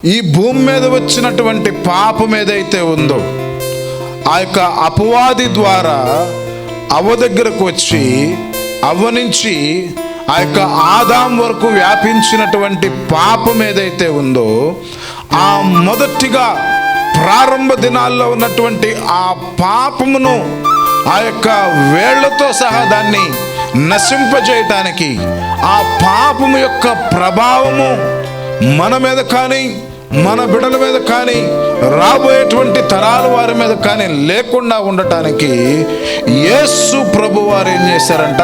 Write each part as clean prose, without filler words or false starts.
ఈ భూమి మీద వచ్చినటువంటి పాపం ఏదైతే ఉందో ఆ యొక్క అపవాది ద్వారా అవ్వ దగ్గరకు వచ్చి అవ్వ నుంచి ఆ యొక్క ఆదాం వరకు వ్యాపించినటువంటి పాపం ఏదైతే ఉందో ఆ మొదటిగా ప్రారంభ దినాల్లో ఉన్నటువంటి ఆ పాపమును ఆ యొక్క వేళ్లతో సహా దాన్ని నశింపజేయటానికి ఆ పాపము యొక్క ప్రభావము మన మీద కానీ మన బిడ్డల మీద కానీ రాబోయేటువంటి తరాల వారి మీద కానీ లేకుండా ఉండటానికి యేసు ప్రభు వారు ఏం చేశారంట,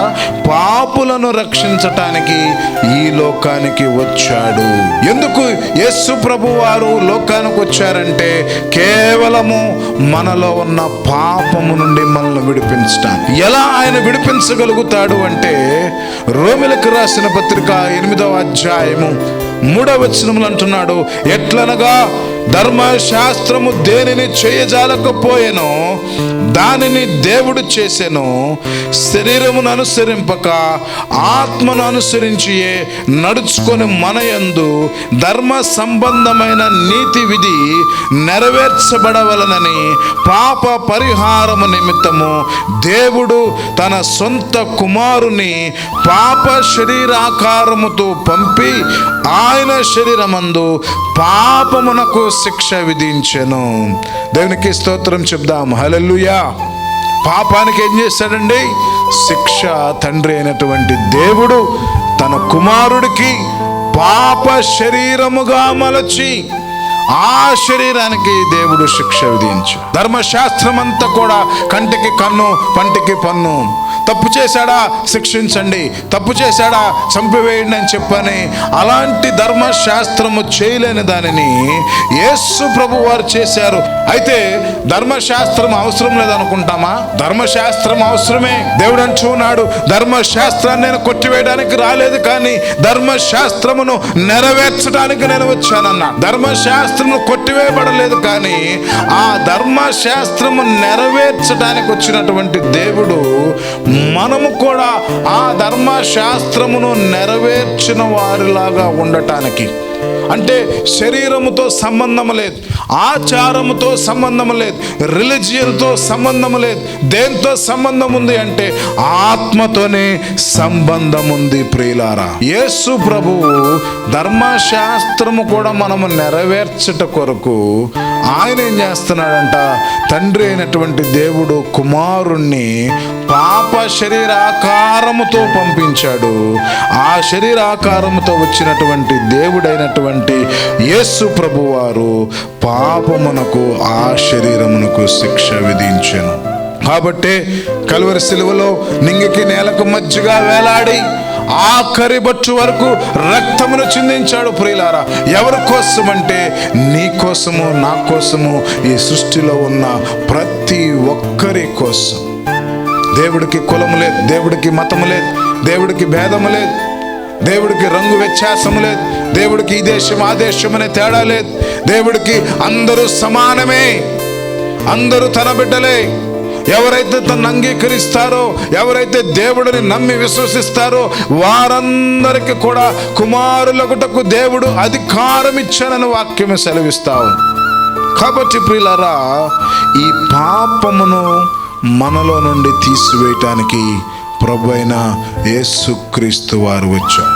పాపులను రక్షించటానికి ఈ లోకానికి వచ్చాడు. ఎందుకు యేసు ప్రభు వారు లోకానికి వచ్చారంటే కేవలము మనలో ఉన్న పాపము నుండి మనల్ని విడిపించటానికి. ఎలా ఆయన విడిపించగలుగుతాడు అంటే రోమిలకు రాసిన పత్రిక 8వ అధ్యాయము 3వ వచనములు అంటున్నాడు, ఎట్లనగా ధర్మశాస్త్రము దేనిని చేయజాలకపోయెనో దానిని దేవుడు చేసెను, శరీరమును అనుసరింపక ఆత్మను అనుసరించియే నడుచుకొని మన యందు ధర్మ సంబంధమైన నీతి విధి నెరవేర్చబడవలనని పాప పరిహారము నిమిత్తము దేవుడు తన సొంత కుమారుని పాప శరీరాకారముతో పంపి ఆయన శరీరమందు పాపమునకు శిక్ష విధించెను. దేవునికి స్తోత్రం చెప్దాం. హల్లెలూయా. పాపానికి ఏం చేశాడండి? శిక్ష తండ్రి అయినటువంటి దేవుడు తన కుమారుడికి పాప శరీరముగా మలచి ఆ శరీరానికి దేవుడు శిక్ష విధించు. ధర్మశాస్త్రం అంతా కూడా కంటికి కన్ను పంటికి పన్ను. తప్పు చేశాడా శిక్షించండి, తప్పు చేశాడా చంపివేయండి అని చెప్పని అలాంటి ధర్మశాస్త్రము చేయలేని దానిని యేసు ప్రభు వారు చేశారు. అయితే ధర్మశాస్త్రం అవసరం లేదనుకుంటామా? ధర్మశాస్త్రం అవసరమే. దేవుడు అంటున్నాడు, ధర్మశాస్త్రాన్ని నేను కొట్టివేయడానికి రాలేదు, కానీ ధర్మశాస్త్రమును నెరవేర్చడానికి నేను వచ్చానన్నా. ధర్మశాస్త్రము కొట్టివేయబడలేదు, కానీ ఆ ధర్మశాస్త్రము నెరవేర్చడానికి వచ్చినటువంటి దేవుడు మనము కూడా ఆ ధర్మశాస్త్రమును నెరవేర్చిన వారిలాగా ఉండటానికి, అంటే శరీరముతో సంబంధం లేదు, ఆచారముతో సంబంధం లేదు, రిలీజియన్తో సంబంధం లేదు. దేంతో సంబంధం ఉంది అంటే ఆత్మతోనే సంబంధం ఉంది. ప్రియులారా, యేసు ప్రభువు ధర్మశాస్త్రము కూడా మనము నెరవేర్చట కొరకు ఆయన ఏం చేస్తున్నాడంట, తండ్రి అయినటువంటి దేవుడు కుమారుణ్ణి పాప శరీరాకారముతో పంపించాడు. ఆ శరీరాకారముతో వచ్చినటువంటి దేవుడైనటువంటి యేసు ప్రభు వారు పాపమునకు ఆ శరీరమునకు శిక్ష విధించెను. కాబట్టి కలువరి సిలువలో నింగికి నేలకు మధ్యగా వేలాడి ఆఖరి బొట్టు వరకు రక్తమును చిందించాడు. ప్రియులారా, ఎవరి కోసం అంటే నీ కోసము, నా కోసము, ఈ సృష్టిలో ఉన్న ప్రతి ఒక్కరి కోసం. దేవుడికి కులము లేదు, దేవుడికి మతము లేదు, దేవుడికి భేదము లేదు, దేవుడికి రంగు వ్యత్యాసము లేదు, దేవుడికి ఈ దేశం ఆ దేశం అనే తేడా లేదు. దేవుడికి అందరూ సమానమే, అందరూ తన బిడ్డలే. ఎవరైతే తను అంగీకరిస్తారో, ఎవరైతే దేవుడిని నమ్మి విశ్వసిస్తారో వారందరికీ కూడా కుమారులగుటకు దేవుడు అధికారం ఇచ్చానని వాక్యమే సెలవిస్తావు. కాబట్టి ప్రియులారా, ఈ పాపమును మనలో నుండి తీసివేయటానికి ప్రభువైన యేసుక్రీస్తు వారు వచ్చారు.